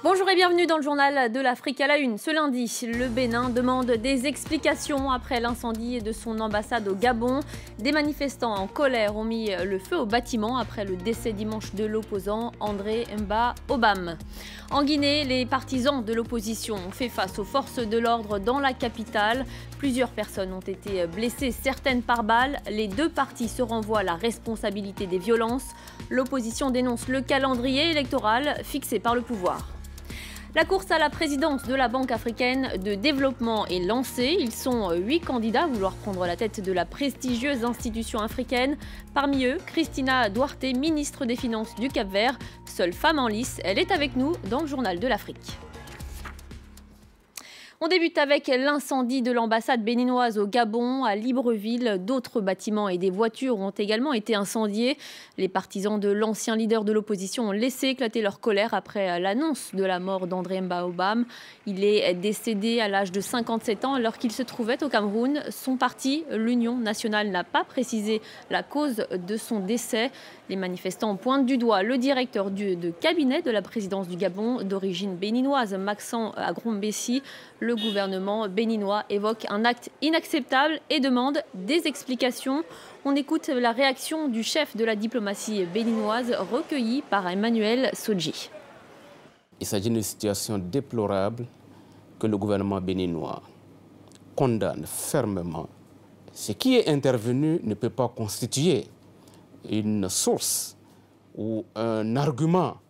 Bonjour et bienvenue dans le journal de l'Afrique à la une. Ce lundi, le Bénin demande des explications après l'incendie de son ambassade au Gabon. Des manifestants en colère ont mis le feu au bâtiment après le décès dimanche de l'opposant André Mba Obam. En Guinée, les partisans de l'opposition ont fait face aux forces de l'ordre dans la capitale. Plusieurs personnes ont été blessées, certaines par balles. Les deux partis se renvoient la responsabilité des violences. L'opposition dénonce le calendrier électoral fixé par le pouvoir. La course à la présidence de la Banque africaine de développement est lancée. Ils sont 8 candidats à vouloir prendre la tête de la prestigieuse institution africaine. Parmi eux, Christina Duarte, ministre des Finances du Cap-Vert. Seule femme en lice, elle est avec nous dans le journal de l'Afrique. On débute avec l'incendie de l'ambassade béninoise au Gabon, à Libreville. D'autres bâtiments et des voitures ont également été incendiés. Les partisans de l'ancien leader de l'opposition ont laissé éclater leur colère après l'annonce de la mort d'André Mba Obam. Il est décédé à l'âge de 57 ans alors qu'il se trouvait au Cameroun. Son parti, l'Union nationale, n'a pas précisé la cause de son décès. Les manifestants pointent du doigt le directeur de cabinet de la présidence du Gabon, d'origine béninoise, Maxent Agrombessi. Le gouvernement béninois évoque un acte inacceptable et demande des explications. On écoute la réaction du chef de la diplomatie béninoise recueillie par Emmanuel Sodji. Il s'agit d'une situation déplorable que le gouvernement béninois condamne fermement. Ce qui est intervenu ne peut pas constituer une source ou un argument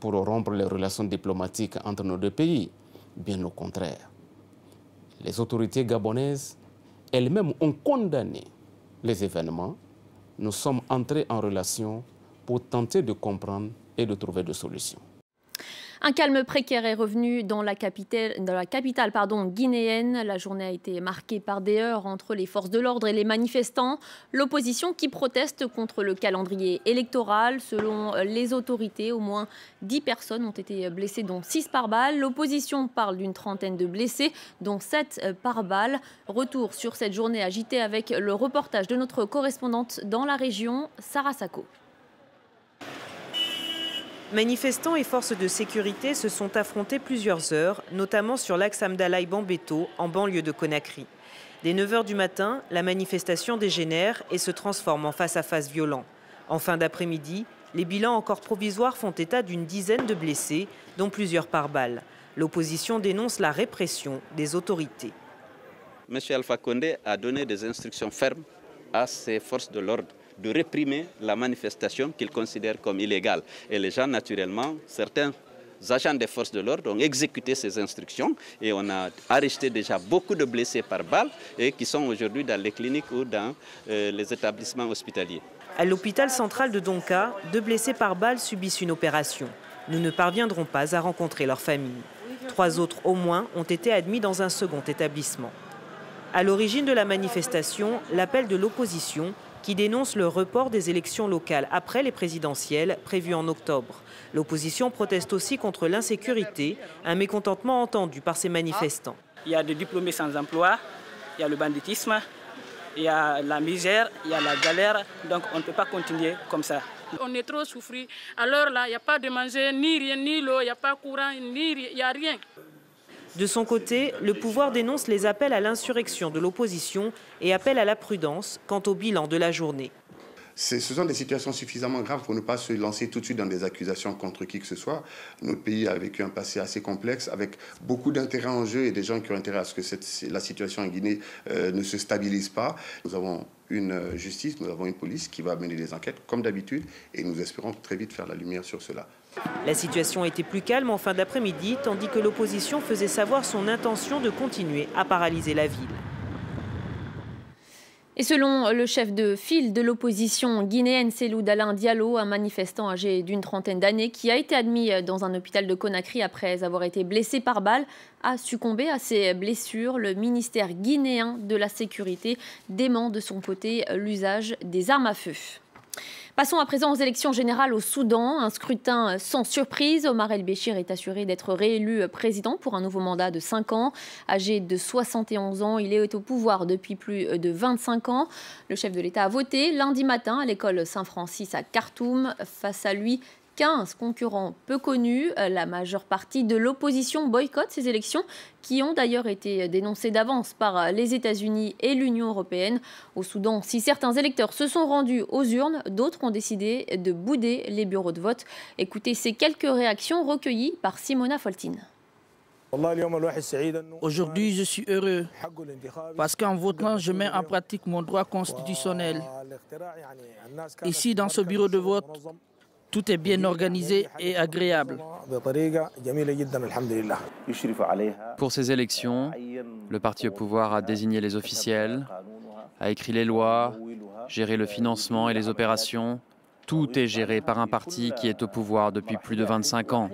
pour rompre les relations diplomatiques entre nos deux pays. Bien au contraire. Les autorités gabonaises elles-mêmes ont condamné les événements. Nous sommes entrés en relation pour tenter de comprendre et de trouver des solutions. Un calme précaire est revenu dans la capitale guinéenne. La journée a été marquée par des heurts entre les forces de l'ordre et les manifestants. L'opposition qui proteste contre le calendrier électoral. Selon les autorités, au moins 10 personnes ont été blessées, dont 6 par balle. L'opposition parle d'une trentaine de blessés, dont 7 par balle. Retour sur cette journée agitée avec le reportage de notre correspondante dans la région, Sarah Sako. Manifestants et forces de sécurité se sont affrontés plusieurs heures, notamment sur l'axe Amdalaï-Bambeto, en banlieue de Conakry. Dès 9 h du matin, la manifestation dégénère et se transforme en face-à-face violent. En fin d'après-midi, les bilans encore provisoires font état d'une dizaine de blessés, dont plusieurs par balle. L'opposition dénonce la répression des autorités. M. Alpha Condé a donné des instructions fermes à ses forces de l'ordre de réprimer la manifestation qu'ils considèrent comme illégale. Et les gens, naturellement, certains agents des forces de l'ordre ont exécuté ces instructions et on a arrêté déjà beaucoup de blessés par balle et qui sont aujourd'hui dans les cliniques ou dans les établissements hospitaliers. À l'hôpital central de Donka, 2 blessés par balle subissent une opération. Nous ne parviendrons pas à rencontrer leurs familles. 3 autres au moins ont été admis dans un second établissement. À l'origine de la manifestation, l'appel de l'opposition qui dénonce le report des élections locales après les présidentielles prévues en octobre. L'opposition proteste aussi contre l'insécurité, un mécontentement entendu par ces manifestants. Il y a des diplômés sans emploi, il y a le banditisme, il y a la misère, il y a la galère, donc on ne peut pas continuer comme ça. On est trop souffri. Alors là, il n'y a pas de manger, ni rien, ni l'eau, il n'y a pas courant, il n'y a rien. De son côté, le pouvoir dénonce les appels à l'insurrection de l'opposition et appelle à la prudence quant au bilan de la journée. Ce sont des situations suffisamment graves pour ne pas se lancer tout de suite dans des accusations contre qui que ce soit. Notre pays a vécu un passé assez complexe avec beaucoup d'intérêts en jeu et des gens qui ont intérêt à ce que la situation en Guinée ne se stabilise pas. Nous avons une justice, nous avons une police qui va mener des enquêtes comme d'habitude et nous espérons très vite faire la lumière sur cela. La situation était plus calme en fin d'après-midi, tandis que l'opposition faisait savoir son intention de continuer à paralyser la ville. Et selon le chef de file de l'opposition guinéenne, Cellou Dalein Diallo, un manifestant âgé d'une trentaine d'années qui a été admis dans un hôpital de Conakry après avoir été blessé par balle, a succombé à ses blessures. Le ministère guinéen de la Sécurité dément de son côté l'usage des armes à feu. Passons à présent aux élections générales au Soudan. Un scrutin sans surprise. Omar El-Béchir est assuré d'être réélu président pour un nouveau mandat de 5 ans. Âgé de 71 ans, il est au pouvoir depuis plus de 25 ans. Le chef de l'État a voté lundi matin à l'école Saint-Francis à Khartoum. Face à lui, 15 concurrents peu connus. La majeure partie de l'opposition boycotte ces élections, qui ont d'ailleurs été dénoncées d'avance par les États-Unis et l'Union européenne. Au Soudan, si certains électeurs se sont rendus aux urnes, d'autres ont décidé de bouder les bureaux de vote. Écoutez ces quelques réactions recueillies par Simona Foltine. Aujourd'hui, je suis heureux parce qu'en votant, je mets en pratique mon droit constitutionnel. Ici, dans ce bureau de vote, tout est bien organisé et agréable. Pour ces élections, le parti au pouvoir a désigné les officiels, a écrit les lois, géré le financement et les opérations. Tout est géré par un parti qui est au pouvoir depuis plus de 25 ans.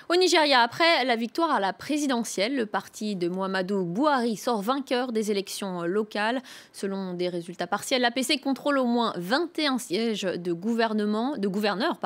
Au Nigeria, après la victoire à la présidentielle, le parti de Muhammadu Buhari sort vainqueur des élections locales. Selon des résultats partiels, l'APC contrôle au moins 21 sièges de gouverneurs.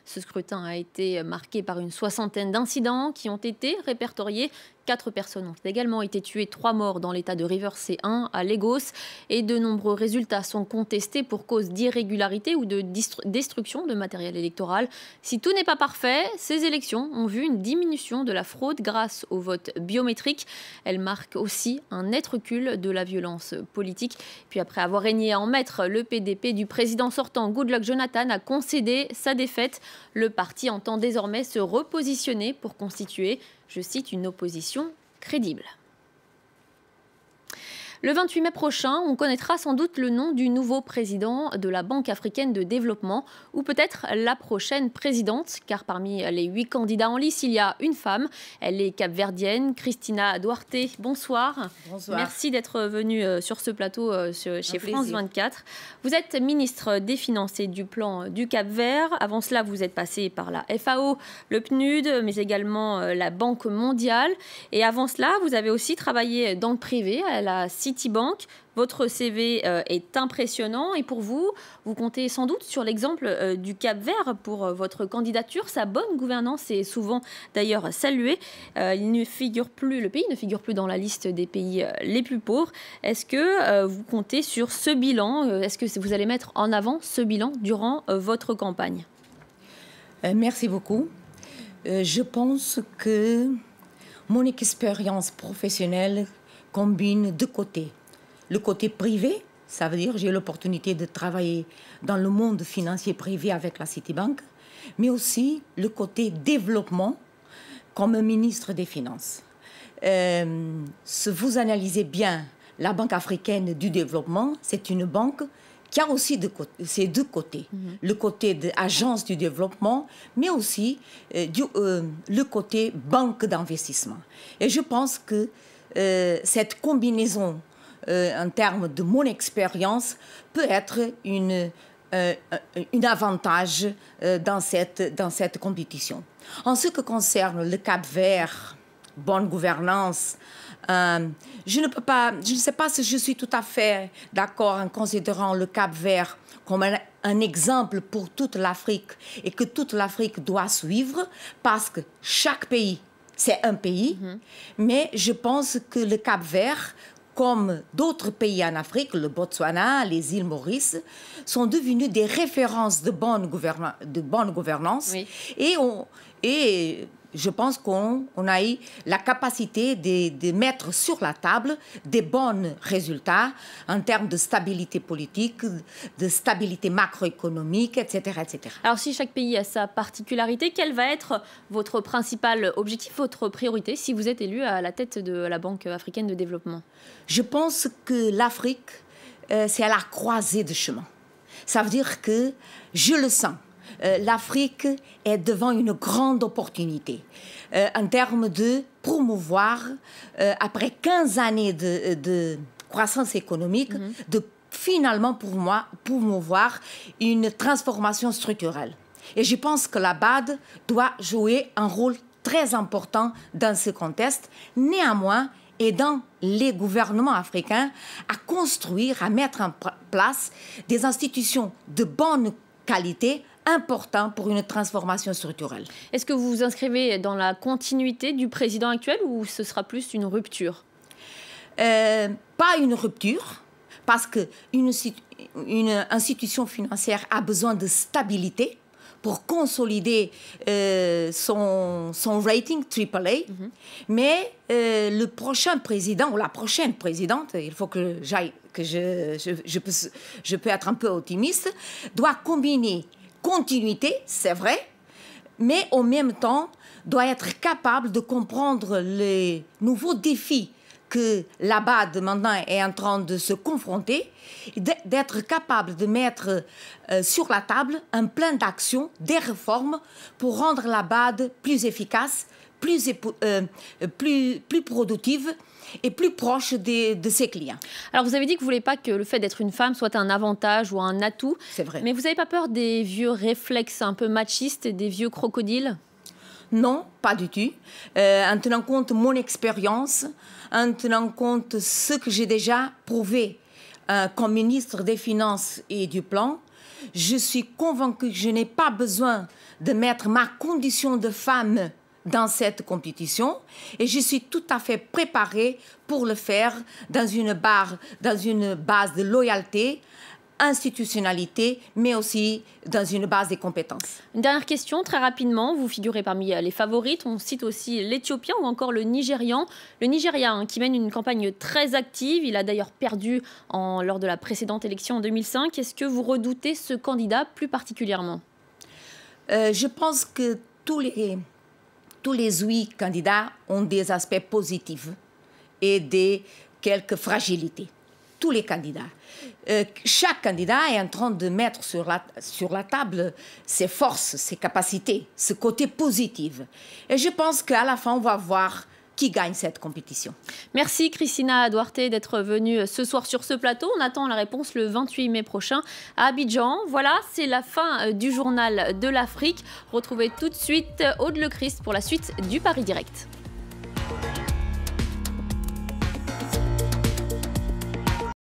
Ce scrutin a été marqué par une soixantaine d'incidents qui ont été répertoriés. 4 personnes ont également été tuées, 3 morts dans l'état de Rivers et 1 à Lagos. Et de nombreux résultats sont contestés pour cause d'irrégularité ou de destruction de matériel électoral. Si tout n'est pas parfait, ces élections ont vu une diminution de la fraude grâce au vote biométrique. Elles marquent aussi un net recul de la violence politique. Puis après avoir régné en maître, le PDP du président sortant Goodluck Jonathan a concédé sa défaite. Le parti entend désormais se repositionner pour constituer, je cite, une opposition crédible. Le 28 mai prochain, on connaîtra sans doute le nom du nouveau président de la Banque africaine de développement ou peut-être la prochaine présidente, car parmi les 8 candidats en lice, il y a une femme. Elle est capverdienne, Christina Duarte. Bonsoir. Bonsoir. Merci d'être venue sur ce plateau chez France 24. Vous êtes ministre des Finances et du Plan du Cap-Vert. Avant cela, vous êtes passé par la FAO, le PNUD, mais également la Banque mondiale. Et avant cela, vous avez aussi travaillé dans le privé à la Citibank. Votre CV est impressionnant et pour vous, vous comptez sans doute sur l'exemple du Cap-Vert pour votre candidature. Sa bonne gouvernance est souvent d'ailleurs saluée. Le pays ne figure plus dans la liste des pays les plus pauvres. Est-ce que vous comptez sur ce bilan? Est-ce que vous allez mettre en avant ce bilan durant votre campagne? Merci beaucoup. Je pense que mon expérience professionnelle combine 2 côtés. Le côté privé, ça veut dire j'ai l'opportunité de travailler dans le monde financier privé avec la Citibank, mais aussi le côté développement comme ministre des Finances. Si vous analysez bien la Banque africaine du développement, c'est une banque qui a aussi ces 2 côtés. Le côté d'agence du développement, mais aussi le côté banque d'investissement. Et je pense que cette combinaison en termes de mon expérience peut être un avantage dans cette compétition. En ce qui concerne le Cap-Vert, bonne gouvernance, je ne sais pas si je suis tout à fait d'accord en considérant le Cap-Vert comme un exemple pour toute l'Afrique et que toute l'Afrique doit suivre parce que chaque pays, c'est un pays, mais je pense que le Cap-Vert, comme d'autres pays en Afrique, le Botswana, les îles Maurice, sont devenus des références de bonne gouvernance. Oui. Et je pense qu'on a eu la capacité de mettre sur la table des bons résultats en termes de stabilité politique, de stabilité macroéconomique, etc., etc. Alors, si chaque pays a sa particularité, quel va être votre principal objectif, votre priorité, si vous êtes élu à la tête de la Banque africaine de développement? Je pense que l'Afrique, c'est à la croisée de chemin. Ça veut dire que je le sens. L'Afrique est devant une grande opportunité en termes de promouvoir, après 15 années de croissance économique, de finalement promouvoir une transformation structurelle. Et je pense que la BAD doit jouer un rôle très important dans ce contexte. Néanmoins, aidant les gouvernements africains à construire, à mettre en place des institutions de bonne qualité important pour une transformation structurelle. Est-ce que vous vous inscrivez dans la continuité du président actuel ou ce sera plus une rupture? Pas une rupture, parce qu'une institution financière a besoin de stabilité pour consolider son rating AAA. Mais le prochain président ou la prochaine présidente, il faut que je peux être un peu optimiste, doit combiner continuité, c'est vrai, mais en même temps doit être capable de comprendre les nouveaux défis que la BAD maintenant est en train de se confronter, d'être capable de mettre sur la table un plan d'action, des réformes pour rendre la BAD plus efficace, plus productive et plus proche de ses clients. Alors vous avez dit que vous ne voulez pas que le fait d'être une femme soit un avantage ou un atout. C'est vrai. Mais vous n'avez pas peur des vieux réflexes un peu machistes, des vieux crocodiles? Non, pas du tout. En tenant compte de mon expérience, en tenant compte de ce que j'ai déjà prouvé comme ministre des Finances et du Plan, je suis convaincue que je n'ai pas besoin de mettre ma condition de femme dans cette compétition et je suis tout à fait préparée pour le faire dans une base de loyauté, institutionnalité, mais aussi dans une base des compétences. Une dernière question, très rapidement. Vous figurez parmi les favorites. On cite aussi l'Éthiopien ou encore le Nigérian. Le Nigeria qui mène une campagne très active. Il a d'ailleurs perdu lors de la précédente élection en 2005. Est-ce que vous redoutez ce candidat plus particulièrement? Je pense que tous les 8 candidats ont des aspects positifs et quelques fragilités. Tous les candidats. Chaque candidat est en train de mettre sur la table ses forces, ses capacités, ce côté positif. Et je pense qu'à la fin, on va voir qui gagne cette compétition. Merci Christina Duarte d'être venue ce soir sur ce plateau. On attend la réponse le 28 mai prochain à Abidjan. Voilà, c'est la fin du journal de l'Afrique. Retrouvez tout de suite Aude Lechrist pour la suite du Paris Direct.